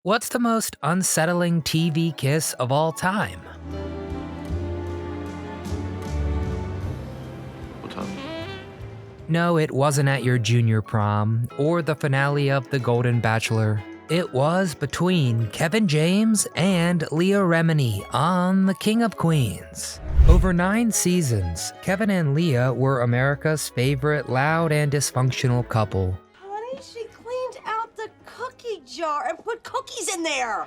What's the most unsettling TV kiss of all time? What time? No, it wasn't at your junior prom or the finale of The Golden Bachelor. It was between Kevin James and Leah Remini on The King of Queens. Over 9 seasons, Kevin and Leah were America's favorite loud and dysfunctional couple. Honey, she cleaned out the cookie jar and put cookies in there.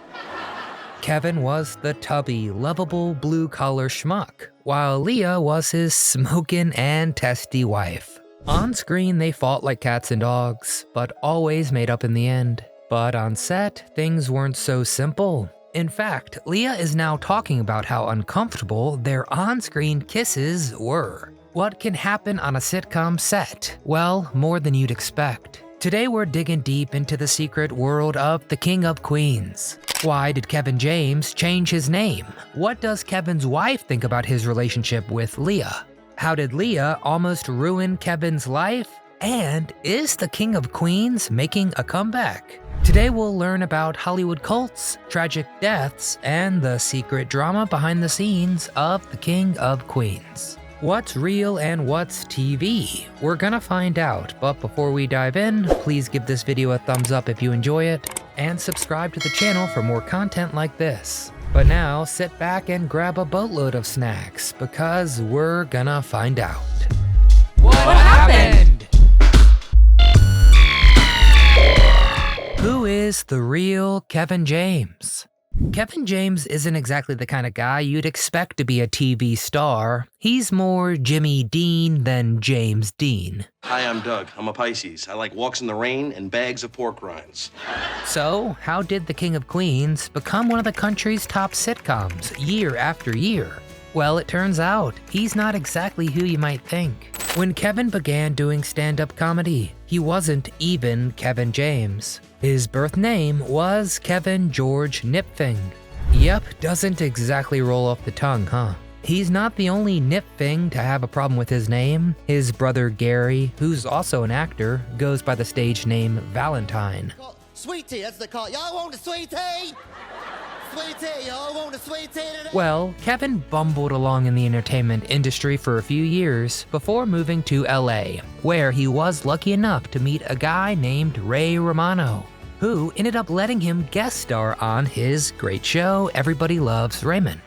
Kevin was the tubby, lovable blue-collar schmuck, while Leah was his smokin and testy wife. On screen, they fought like cats and dogs, but always made up in the end. But on set, things weren't so simple. In fact, Leah is now talking about how uncomfortable their on-screen kisses were. What can happen on a sitcom set? Well, more than you'd expect. Today we're digging deep into the secret world of the King of Queens. Why did Kevin James change his name? What does Kevin's wife think about his relationship with Leah? How did Leah almost ruin Kevin's life? And is the King of Queens making a comeback? Today we'll learn about Hollywood cults, tragic deaths, and the secret drama behind the scenes of the King of Queens. What's real and what's TV? We're gonna find out, but before we dive in, please give this video a thumbs up if you enjoy it, and subscribe to the channel for more content like this. But now, sit back and grab a boatload of snacks, because we're gonna find out. What happened? Who is the real Kevin James? Kevin James isn't exactly the kind of guy you'd expect to be a TV star. He's more Jimmy Dean than James Dean. Hi, I'm Doug. I'm a Pisces. I like walks in the rain and bags of pork rinds. So, how did the King of Queens become one of the country's top sitcoms year after year? Well, it turns out, he's not exactly who you might think. When Kevin began doing stand-up comedy, he wasn't even Kevin James. His birth name was Kevin George Nipfing. Yep, doesn't exactly roll off the tongue, huh? He's not the only Nipfing to have a problem with his name. His brother Gary, who's also an actor, goes by the stage name Valentine. Sweetie, that's the call. Y'all want a sweetie? Sweetie, y'all want a sweetie today? Well, Kevin bumbled along in the entertainment industry for a few years before moving to LA, where he was lucky enough to meet a guy named Ray Romano, who ended up letting him guest star on his great show, Everybody Loves Raymond.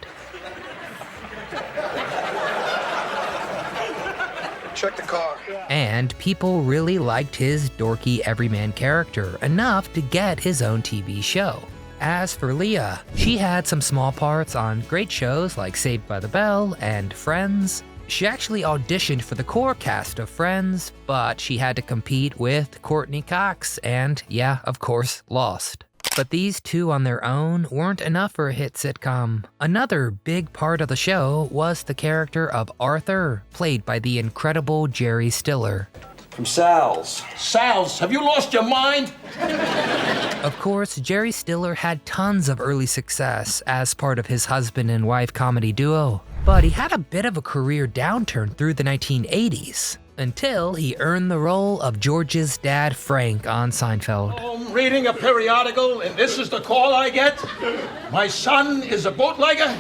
Check the car. And people really liked his dorky everyman character enough to get his own TV show. As for Leah, she had some small parts on great shows like Saved by the Bell and Friends. She actually auditioned for the core cast of Friends, but she had to compete with Courtney Cox and, yeah, of course, lost. But these two on their own weren't enough for a hit sitcom. Another big part of the show was the character of Arthur, played by the incredible Jerry Stiller. From Sal's. Sal's, have you lost your mind? Of course, Jerry Stiller had tons of early success as part of his husband and wife comedy duo, but he had a bit of a career downturn through the 1980s, until he earned the role of George's dad Frank on Seinfeld. I'm reading a periodical and this is the call I get? My son is a bootlegger?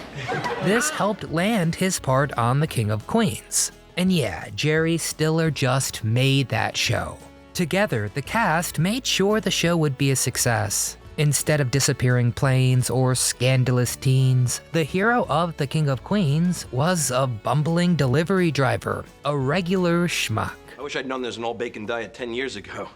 This helped land his part on The King of Queens. And yeah, Jerry Stiller just made that show. Together, the cast made sure the show would be a success. Instead of disappearing planes or scandalous teens, the hero of The King of Queens was a bumbling delivery driver, a regular schmuck. I wish I'd known there's an all-bacon diet 10 years ago.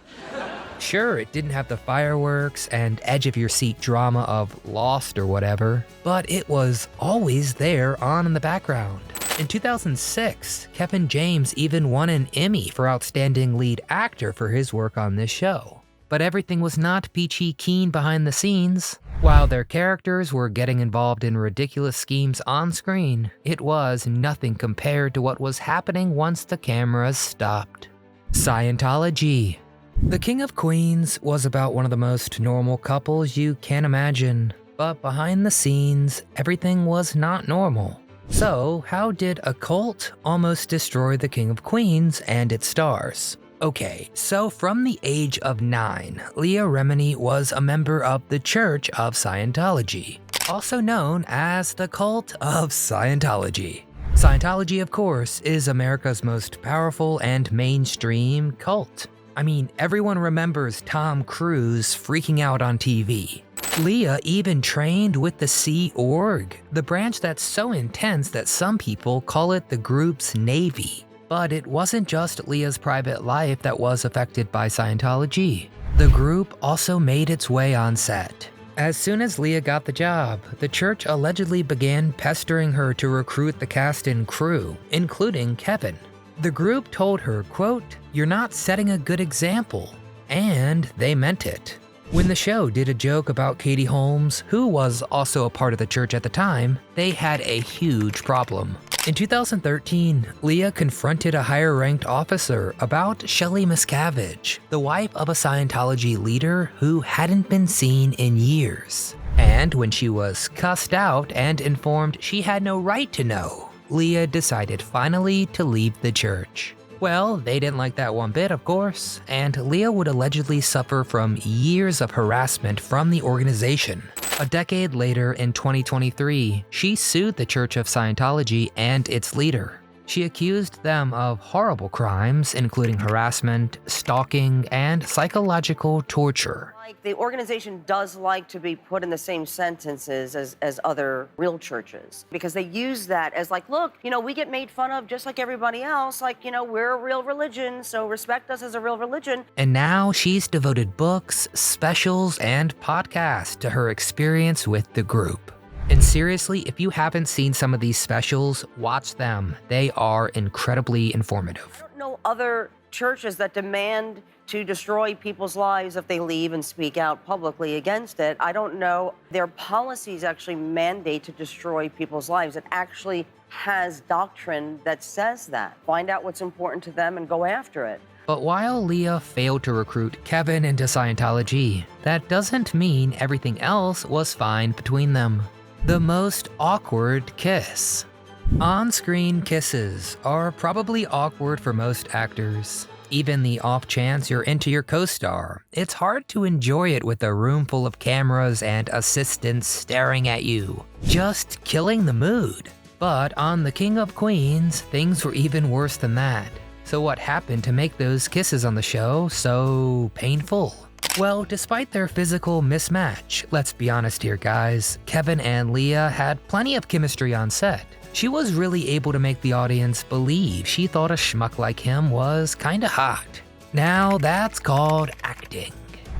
Sure, it didn't have the fireworks and edge-of-your-seat drama of Lost or whatever, but it was always there on in the background. In 2006, Kevin James even won an Emmy for Outstanding Lead Actor for his work on this show. But everything was not peachy keen behind the scenes. While their characters were getting involved in ridiculous schemes on screen, it was nothing compared to what was happening once the cameras stopped. Scientology. The King of Queens was about one of the most normal couples you can imagine. But behind the scenes, everything was not normal. So, how did a cult almost destroy The King of Queens and its stars? Okay, so from the age of 9, Leah Remini was a member of the Church of Scientology, also known as the Cult of Scientology. Scientology, of course, is America's most powerful and mainstream cult. I mean, everyone remembers Tom Cruise freaking out on TV. Leah even trained with the Sea Org, the branch that's so intense that some people call it the group's Navy. But it wasn't just Leah's private life that was affected by Scientology. The group also made its way on set. As soon as Leah got the job, the church allegedly began pestering her to recruit the cast and crew, including Kevin. The group told her, quote, "You're not setting a good example," and they meant it. When the show did a joke about Katie Holmes, who was also a part of the church at the time, they had a huge problem. In 2013, Leah confronted a higher-ranked officer about Shelley Miscavige, the wife of a Scientology leader who hadn't been seen in years. And when she was cussed out and informed she had no right to know, Leah decided finally to leave the church. Well, they didn't like that one bit, of course, and Leah would allegedly suffer from years of harassment from the organization. A decade later, in 2023, she sued the Church of Scientology and its leader. She accused them of horrible crimes, including harassment, stalking, and psychological torture. The organization does like to be put in the same sentences as other real churches because they use that as like, look, we get made fun of just like everybody else. Like, we're a real religion, so respect us as a real religion. And now she's devoted books, specials, and podcasts to her experience with the group. And seriously, if you haven't seen some of these specials, watch them. They are incredibly informative. I don't know other churches that demand to destroy people's lives if they leave and speak out publicly against it. I don't know. Their policies actually mandate to destroy people's lives. It actually has doctrine that says that. Find out what's important to them and go after it. But while Leah failed to recruit Kevin into Scientology, that doesn't mean everything else was fine between them. The most awkward kiss. On-screen kisses are probably awkward for most actors. Even the off chance you're into your co-star, it's hard to enjoy it with a room full of cameras and assistants staring at you, just killing the mood. But on The King of Queens, things were even worse than that. So what happened to make those kisses on the show so painful? Well, despite their physical mismatch, let's be honest here guys, Kevin and Leah had plenty of chemistry on set. She was really able to make the audience believe she thought a schmuck like him was kinda hot. Now that's called acting.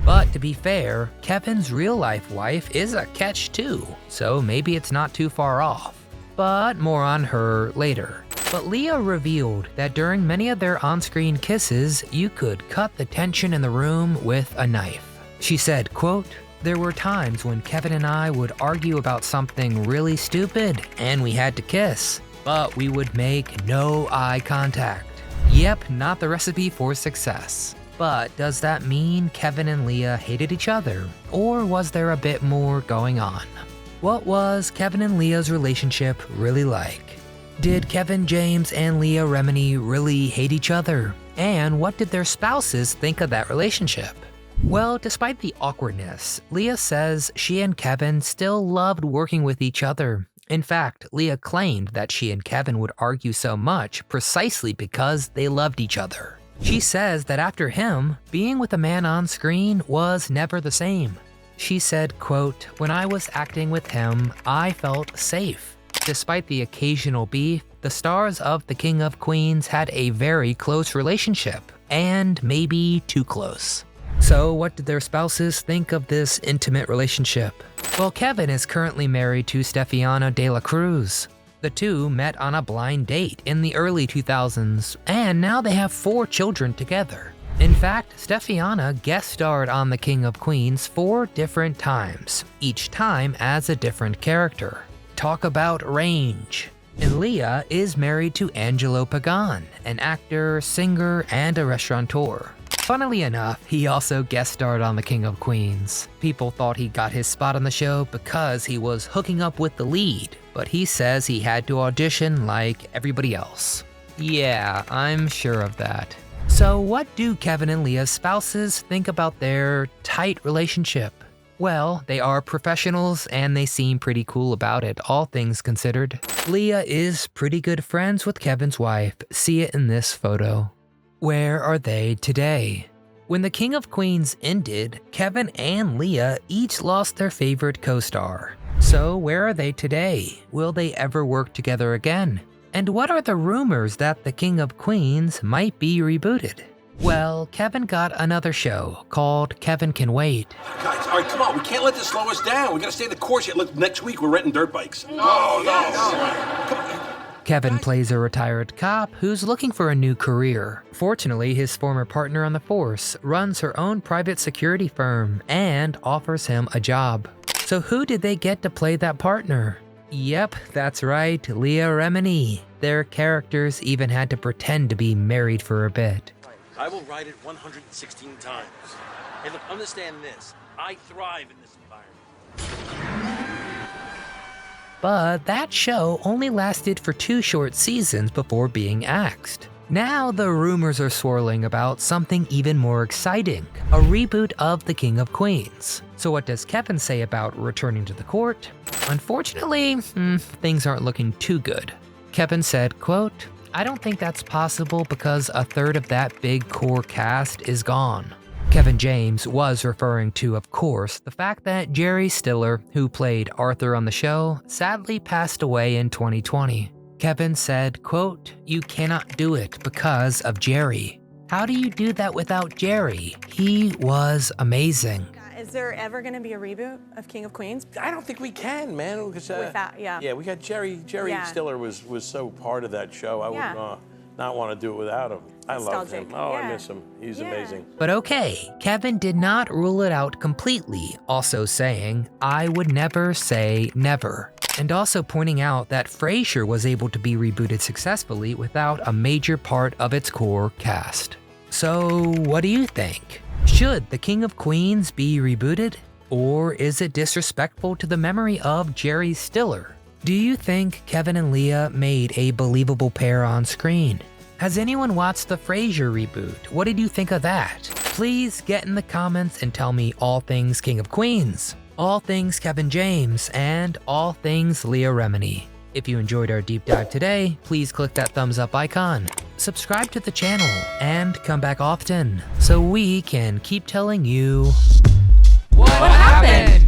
But to be fair, Kevin's real-life wife is a catch too, so maybe it's not too far off. But more on her later. But Leah revealed that during many of their on-screen kisses, you could cut the tension in the room with a knife. She said, quote, "There were times when Kevin and I would argue about something really stupid and we had to kiss, but we would make no eye contact." Yep, not the recipe for success. But does that mean Kevin and Leah hated each other? Or was there a bit more going on? What was Kevin and Leah's relationship really like? Did Kevin James and Leah Remini really hate each other? And what did their spouses think of that relationship? Well, despite the awkwardness, Leah says she and Kevin still loved working with each other. In fact, Leah claimed that she and Kevin would argue so much precisely because they loved each other. She says that after him, being with a man on screen was never the same. She said, quote, "When I was acting with him, I felt safe." Despite the occasional beef, the stars of The King of Queens had a very close relationship, and maybe too close. So what did their spouses think of this intimate relationship? Well, Kevin is currently married to Stefania de la Cruz. The two met on a blind date in the early 2000s, and now they have 4 children together. In fact, Stefania guest starred on The King of Queens 4 different times, each time as a different character. Talk about range. And Leah is married to Angelo Pagan, an actor, singer, and a restaurateur. Funnily enough, he also guest starred on The King of Queens. People thought he got his spot on the show because he was hooking up with the lead, but he says he had to audition like everybody else. Yeah, I'm sure of that. So what do Kevin and Leah's spouses think about their tight relationship? Well, they are professionals and they seem pretty cool about it, all things considered. Leah is pretty good friends with Kevin's wife. See it in this photo. Where are they today? When the King of Queens ended, Kevin and Leah each lost their favorite co-star. So where are they today? Will they ever work together again? And what are the rumors that the King of Queens might be rebooted? Well, Kevin got another show called Kevin Can Wait. Guys, all right, come on. We can't let this slow us down. We gotta stay the course yet. Look, next week we're renting dirt bikes. No. Come on. Kevin plays a retired cop who's looking for a new career. Fortunately, his former partner on the force runs her own private security firm and offers him a job. So who did they get to play that partner? Yep, that's right, Leah Remini. Their characters even had to pretend to be married for a bit. I will ride it 116 times. Hey, look, understand this. I thrive in this environment. But that show only lasted for 2 short seasons before being axed. Now the rumors are swirling about something even more exciting, a reboot of The King of Queens. So what does Kevin say about returning to the court? Unfortunately, things aren't looking too good. Kevin said, quote, "I don't think that's possible because a third of that big core cast is gone." Kevin James was referring to, of course, the fact that Jerry Stiller, who played Arthur on the show, sadly passed away in 2020. Kevin said, quote, "You cannot do it because of Jerry. How do you do that without Jerry? He was amazing." Is there ever going to be a reboot of King of Queens? I don't think we can, man. Because, Without, yeah. Yeah, we got Jerry Stiller was so part of that show. I would not want to do it without him. I love him. Oh, I miss him. He's amazing. But okay, Kevin did not rule it out completely, also saying, "I would never say never." And also pointing out that Frasier was able to be rebooted successfully without a major part of its core cast. So what do you think? Should The King of Queens be rebooted? Or is it disrespectful to the memory of Jerry Stiller? Do you think Kevin and Leah made a believable pair on screen? Has anyone watched the Frasier reboot? What did you think of that? Please get in the comments and tell me all things King of Queens, all things Kevin James, and all things Leah Remini. If you enjoyed our deep dive today, please click that thumbs up icon, subscribe to the channel, and come back often so we can keep telling you what happened?